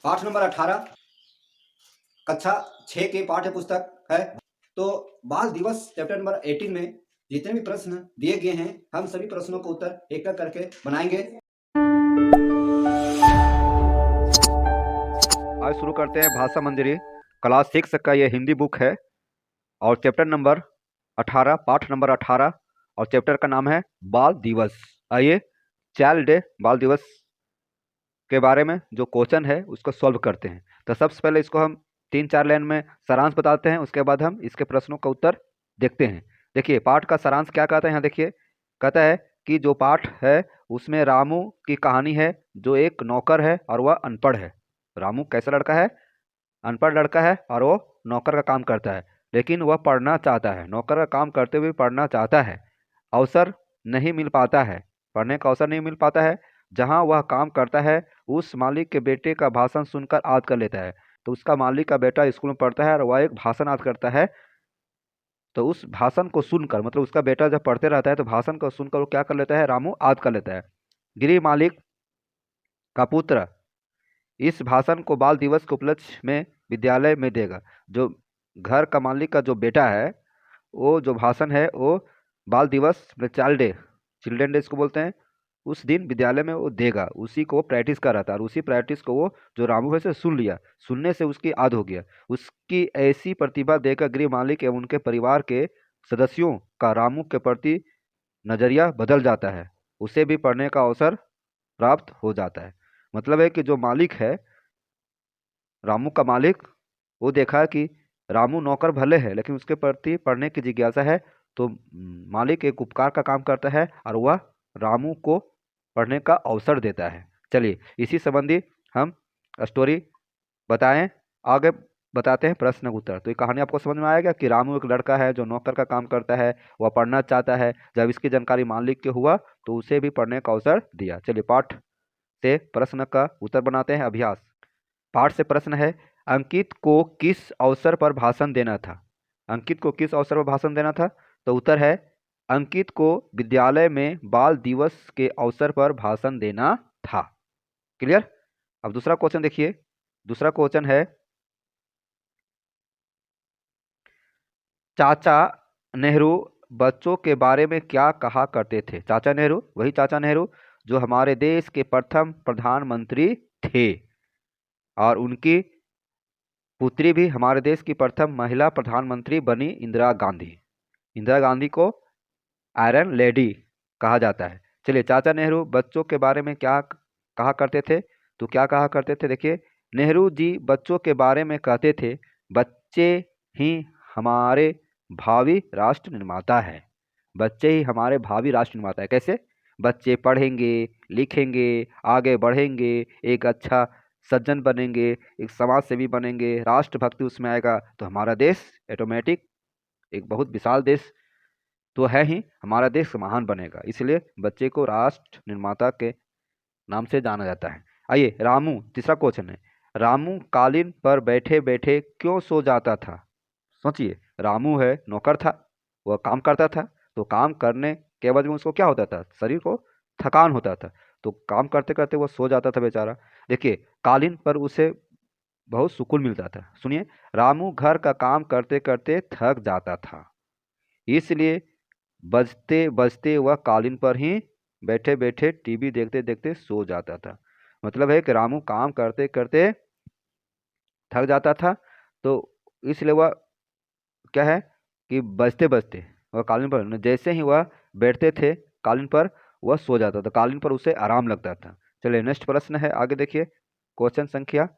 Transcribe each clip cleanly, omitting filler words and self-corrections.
पाठ नंबर 18 कक्षा 6 के पाठ्य पुस्तक है। तो बाल दिवस चैप्टर नंबर 18 में जितने भी प्रश्न दिए गए हैं हम सभी प्रश्नों को उत्तर एक एक करके बनाएंगे। आज शुरू करते हैं भाषा मंदिरी क्लास 6 का ये हिंदी बुक है और चैप्टर नंबर 18 पाठ नंबर 18 और चैप्टर का नाम है बाल दिवस। आइए चाइल्ड डे बाल दिवस के बारे में जो क्वेश्चन है उसको सॉल्व करते हैं। तो सबसे पहले इसको हम 3-4 लाइन में सारांश बताते हैं, उसके बाद हम इसके प्रश्नों का उत्तर देखते हैं। देखिए पाठ का सारांश क्या कहता है, यहाँ देखिए कहता है कि जो पाठ है उसमें रामू की कहानी है जो एक नौकर है और वह अनपढ़ है। रामू कैसा लड़का है? अनपढ़ लड़का है और वो नौकर का काम करता है, लेकिन वह पढ़ना चाहता है, नौकर का काम करते हुए पढ़ना चाहता है। अवसर नहीं मिल पाता है, पढ़ने का अवसर नहीं मिल पाता है। जहाँ वह काम करता है उस मालिक के बेटे का भाषण सुनकर याद कर लेता है। तो उसका मालिक का बेटा स्कूल में पढ़ता है और वह एक भाषण याद करता है। तो उस भाषण को सुनकर, मतलब उसका बेटा जब पढ़ते रहता है तो भाषण को सुनकर वो क्या कर लेता है, रामू याद कर लेता है। गृह मालिक का पुत्र इस भाषण को बाल दिवस के उपलक्ष्य में विद्यालय में देगा। जो घर का मालिक का जो बेटा है वो जो भाषण है वो बाल दिवस में चिल्ड्रन डे इसको बोलते हैं, उस दिन विद्यालय में वो देगा। उसी को प्रैक्टिस कर रहा था और उसी प्रैक्टिस को वो जो रामू है से सुन लिया, सुनने से उसकी याद हो गया। उसकी ऐसी प्रतिभा देखकर गृह मालिक एवं उनके परिवार के सदस्यों का रामू के प्रति नजरिया बदल जाता है, उसे भी पढ़ने का अवसर प्राप्त हो जाता है। मतलब है कि जो मालिक है, रामू का मालिक, वो देखा कि रामू नौकर भले है लेकिन उसके प्रति पढ़ने की जिज्ञासा है। तो मालिक एक उपकार का काम करता है और वह रामू को पढ़ने का अवसर देता है। चलिए इसी संबंधी हम स्टोरी बताएं, आगे बताते हैं प्रश्न उत्तर। तो ये कहानी आपको समझ में आएगा कि रामू एक लड़का है जो नौकर का काम करता है, वह पढ़ना चाहता है। जब इसकी जानकारी मालिक के हुआ तो उसे भी पढ़ने का अवसर दिया। चलिए पाठ से प्रश्न का उत्तर बनाते हैं। अभ्यास। पाठ से प्रश्न है, अंकित को किस अवसर पर भाषण देना था? अंकित को किस अवसर पर भाषण देना था? तो उत्तर है अंकित को विद्यालय में बाल दिवस के अवसर पर भाषण देना था। क्लियर? अब दूसरा क्वेश्चन देखिए। दूसरा क्वेश्चन है, चाचा नेहरू बच्चों के बारे में क्या कहा करते थे? चाचा नेहरू, वही चाचा नेहरू जो हमारे देश के प्रथम प्रधानमंत्री थे और उनकी पुत्री भी हमारे देश की प्रथम महिला प्रधानमंत्री बनी, इंदिरा गांधी। इंदिरा गांधी को आयरन लेडी कहा जाता है। चलिए चाचा नेहरू बच्चों के बारे में क्या कहा करते थे? तो क्या कहा करते थे, देखिए नेहरू जी बच्चों के बारे में कहते थे, बच्चे ही हमारे भावी राष्ट्र निर्माता है। बच्चे ही हमारे भावी राष्ट्र निर्माता है। कैसे? बच्चे पढ़ेंगे, लिखेंगे, आगे बढ़ेंगे, एक अच्छा सज्जन बनेंगे, एक समाज सेवी बनेंगे, राष्ट्रभक्ति उसमें आएगा तो हमारा देश ऑटोमेटिक एक बहुत विशाल देश तो है ही, हमारा देश महान बनेगा। इसलिए बच्चे को राष्ट्र निर्माता के नाम से जाना जाता है। आइए रामू, तीसरा क्वेश्चन है, रामू कालीन पर बैठे बैठे क्यों सो जाता था? सोचिए, रामू है, नौकर था, वह काम करता था, तो काम करने के बाद में उसको क्या होता था, शरीर को थकान होता था, तो काम करते करते वो सो जाता था बेचारा। देखिए कालीन पर उसे बहुत सुकून मिलता था। सुनिए, रामू घर का काम करते करते थक जाता था, इसलिए बजते बजते वह कालीन पर ही बैठे बैठे टीवी देखते देखते सो जाता था। मतलब है कि रामू काम करते करते थक जाता था, तो इसलिए वह क्या है कि बजते बजते वह कालीन पर, जैसे ही वह बैठते थे कालीन पर, वह सो जाता था, कालीन पर उसे आराम लगता था। चलिए नेक्स्ट प्रश्न है, आगे देखिए। क्वेश्चन संख्या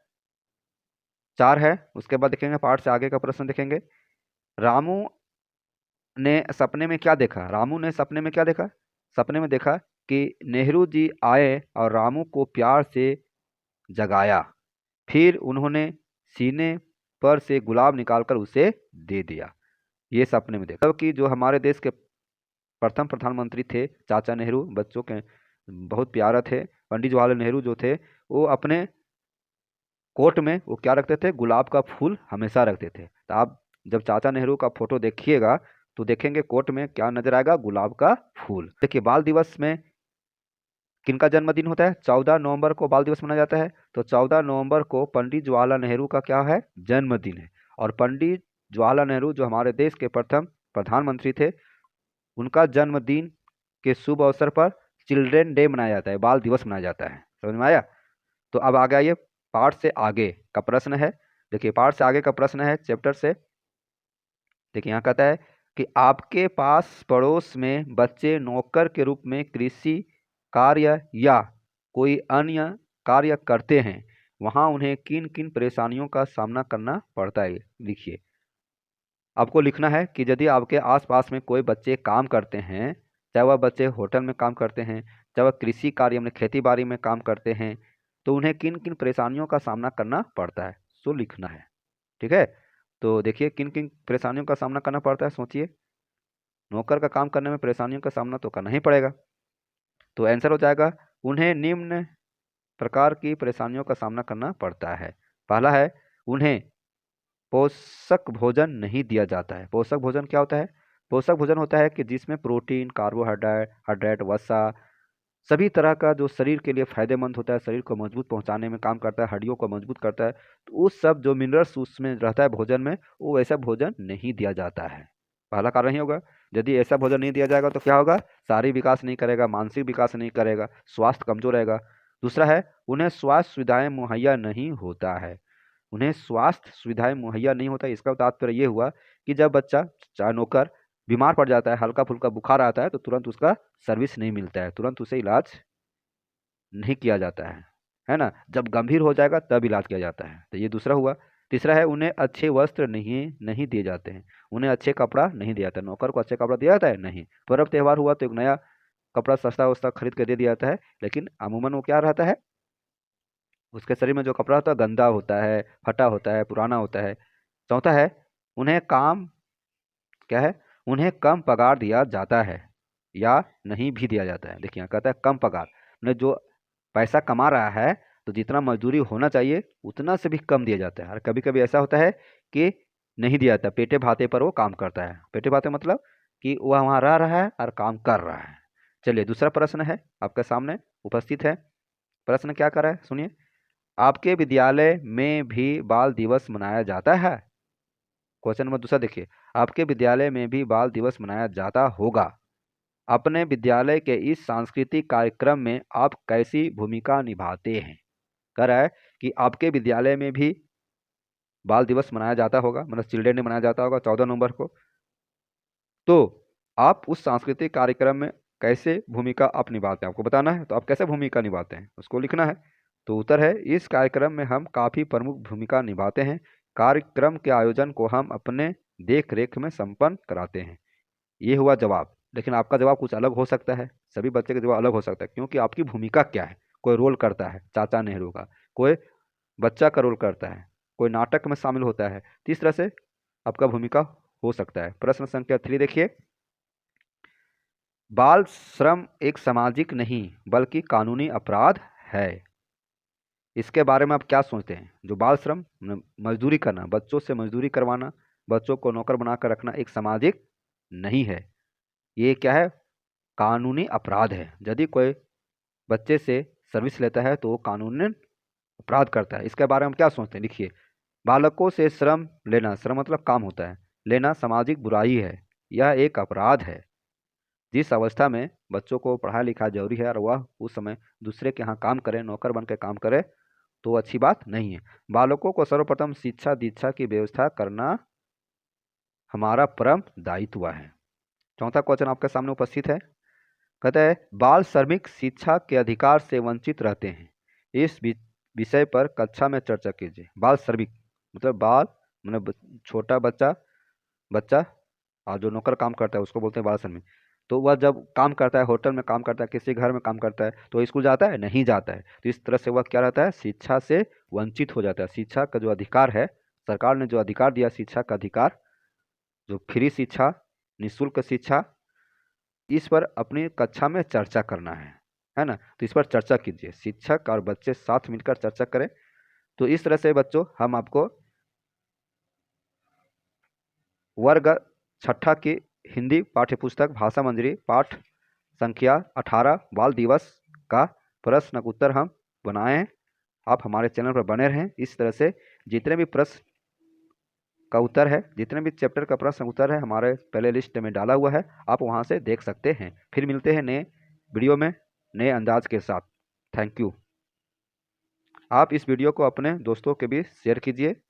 4 है, उसके बाद देखेंगे पाठ से आगे का प्रश्न देखेंगे। रामू ने सपने में क्या देखा? रामू ने सपने में क्या देखा? सपने में देखा कि नेहरू जी आए और रामू को प्यार से जगाया, फिर उन्होंने सीने पर से गुलाब निकालकर उसे दे दिया। ये सपने में देखा। तब कि जो हमारे देश के प्रथम प्रधानमंत्री थे चाचा नेहरू, बच्चों के बहुत प्यारा थे। पंडित जवाहरलाल नेहरू जो थे वो अपने कोट में वो क्या रखते थे, गुलाब का फूल हमेशा रखते थे। तो आप जब चाचा नेहरू का फोटो देखिएगा तो देखेंगे कोट में क्या नजर आएगा, गुलाब का फूल। देखिए बाल दिवस में किनका जन्मदिन होता है? 14 नवंबर को बाल दिवस मनाया जाता है। तो 14 नवंबर को पंडित जवाहरलाल नेहरू का क्या है? जन्मदिन है। और पंडित जवाहरलाल नेहरू जो हमारे देश के प्रथम प्रधानमंत्री थे, उनका जन्मदिन के शुभ अवसर पर चिल्ड्रेन डे मनाया जाता है, बाल दिवस मनाया जाता है। समझ में आया? तो अब आ गया ये पाठ से आगे का प्रश्न है। देखिए पाठ से आगे का प्रश्न है चैप्टर से। देखिए यहाँ कहता है कि आपके पास पड़ोस में बच्चे नौकर के रूप में कृषि कार्य या कोई अन्य कार्य करते हैं, वहाँ उन्हें किन किन परेशानियों का सामना करना पड़ता है? लिखिए। आपको लिखना है कि यदि आपके आसपास में कोई बच्चे काम करते हैं, चाहे वह बच्चे होटल में काम करते हैं, चाहे वह कृषि कार्य में खेती बाड़ी में काम करते हैं, तो उन्हें किन किन परेशानियों का सामना करना पड़ता है, सो लिखना है। ठीक है? तो देखिए किन किन परेशानियों का सामना करना पड़ता है, सोचिए। नौकर का काम करने में परेशानियों का सामना तो करना ही पड़ेगा। तो आंसर हो जाएगा, उन्हें निम्न प्रकार की परेशानियों का सामना करना पड़ता है। पहला है, उन्हें पोषक भोजन नहीं दिया जाता है। पोषक भोजन क्या होता है? पोषक भोजन होता है कि जिसमें प्रोटीन, कार्बोहाइड्रेट, हाइड्रेट, वसा, सभी तरह का जो शरीर के लिए फायदेमंद होता है, शरीर को मजबूत पहुंचाने में काम करता है, हड्डियों को मजबूत करता है, तो उस सब जो मिनरल्स उसमें रहता है भोजन में, वो वैसा भोजन नहीं दिया जाता है। पहला कारण ही होगा। यदि ऐसा भोजन नहीं दिया जाएगा तो क्या होगा? शारीरिक विकास नहीं करेगा, मानसिक विकास नहीं करेगा, स्वास्थ्य कमजोर रहेगा। दूसरा है, उन्हें स्वास्थ्य सुविधाएं मुहैया नहीं होता है। उन्हें स्वास्थ्य सुविधाएं मुहैया नहीं होता है, इसका तात्पर्य ये हुआ कि जब बच्चा, चाहे नौकर, बीमार पड़ जाता है, हल्का फुल्का बुखार आता है, तो तुरंत उसका सर्विस नहीं मिलता है, तुरंत उसे इलाज नहीं किया जाता है ना? जब गंभीर हो जाएगा तब इलाज किया जाता है। तो ये दूसरा हुआ। तीसरा है, उन्हें अच्छे वस्त्र नहीं नहीं दिए जाते हैं। उन्हें अच्छे कपड़ा नहीं दिया जाता। नौकर को अच्छे कपड़ा दिया जाता है? नहीं। पर्व त्यौहार हुआ तो एक नया कपड़ा सस्ता वस्ता खरीद के दे दिया जाता है, लेकिन अमूमन वो क्या रहता है, उसके शरीर में जो कपड़ा होता है गंदा होता है, फटा होता है, पुराना होता है। चौथा है, उन्हें काम क्या है? उन्हें कम पगार दिया जाता है या नहीं भी दिया जाता है। देखिए यहाँ कहता है कम पगार, मतलब जो पैसा कमा रहा है तो जितना मजदूरी होना चाहिए उतना से भी कम दिया जाता है। और कभी कभी ऐसा होता है कि नहीं दिया जाता, पेटे भाते पर वो काम करता है। पेटे भाते मतलब कि वह वहाँ रह रहा है और काम कर रहा है। चलिए दूसरा प्रश्न है आपके सामने उपस्थित है। प्रश्न क्या कर रहा है, सुनिए। आपके विद्यालय में भी बाल दिवस मनाया जाता है? क्वेश्चन नंबर दूसरा देखिए, आपके विद्यालय में भी बाल दिवस मनाया जाता होगा। अपने विद्यालय के इस सांस्कृतिक कार्यक्रम में आप कैसी भूमिका निभाते हैं? कह रहा है कि आपके विद्यालय में भी बाल दिवस मनाया जाता होगा, मतलब चिल्ड्रन डे मनाया जाता होगा 14 नवंबर को। तो आप उस सांस्कृतिक कार्यक्रम में कैसे भूमिका आप निभाते हैं, आपको बताना है। तो आप कैसे भूमिका निभाते हैं उसको लिखना है। तो उत्तर है, इस कार्यक्रम में हम काफ़ी प्रमुख भूमिका निभाते हैं। कार्यक्रम के आयोजन को हम अपने देख रेख में संपन्न कराते हैं। ये हुआ जवाब। लेकिन आपका जवाब कुछ अलग हो सकता है, सभी बच्चे का जवाब अलग हो सकता है, क्योंकि आपकी भूमिका क्या है। कोई रोल करता है चाचा नेहरू का, कोई बच्चा का रोल करता है, कोई नाटक में शामिल होता है। तो इस तरह से आपका भूमिका हो सकता है। प्रश्न संख्या 3 देखिए, बाल श्रम एक सामाजिक नहीं बल्कि कानूनी अपराध है। इसके बारे में आप क्या सोचते हैं? जो बाल श्रम, मजदूरी करना, बच्चों से मजदूरी करवाना, बच्चों को नौकर बनाकर रखना एक सामाजिक नहीं है, ये क्या है? कानूनी अपराध है। यदि कोई बच्चे से सर्विस लेता है तो वो कानूनी अपराध करता है। इसके बारे में क्या सोचते हैं, लिखिए। बालकों से श्रम लेना, श्रम मतलब काम होता है, लेना सामाजिक बुराई है, यह एक अपराध है। जिस अवस्था में बच्चों को पढ़ाई लिखाई जरूरी है और वह उस समय दूसरे के यहाँ काम करे, नौकर बन के काम करे, तो अच्छी बात नहीं है। बालकों को सर्वप्रथम शिक्षा दीक्षा की व्यवस्था करना हमारा परम दायित्व है। चौथा क्वेश्चन आपके सामने उपस्थित है। कहता है, बाल श्रमिक शिक्षा के अधिकार से वंचित रहते हैं। इस विषय पर कक्षा में चर्चा कीजिए। बाल श्रमिक मतलब बाल मतलब छोटा बच्चा, बच्चा और जो नौकर काम करता है उसको बोलते हैं बाल श्रमिक। तो वह जब काम करता है, होटल में काम करता है, किसी घर में काम करता है, तो स्कूल जाता है? नहीं जाता है। तो इस तरह से वह क्या रहता है? शिक्षा से वंचित हो जाता है। शिक्षा का जो अधिकार है, सरकार ने जो अधिकार दिया शिक्षा का अधिकार, जो फ्री शिक्षा, निःशुल्क शिक्षा, इस पर अपनी कक्षा में चर्चा करना है ना? तो इस पर चर्चा कीजिए, शिक्षक और बच्चे साथ मिलकर चर्चा करें। तो इस तरह से बच्चों हम आपको वर्ग छठा की हिंदी पाठ्य पुस्तक भाषा मंजरी पाठ संख्या 18 बाल दिवस का प्रश्न का उत्तर हम बनाएं। आप हमारे चैनल पर बने रहें। इस तरह से जितने भी प्रश्न का उत्तर है, जितने भी चैप्टर का प्रश्न उत्तर है, हमारे प्ले लिस्ट में डाला हुआ है, आप वहां से देख सकते हैं। फिर मिलते हैं नए वीडियो में नए अंदाज के साथ। Thank you. आप इस वीडियो को अपने दोस्तों के बीच शेयर कीजिए।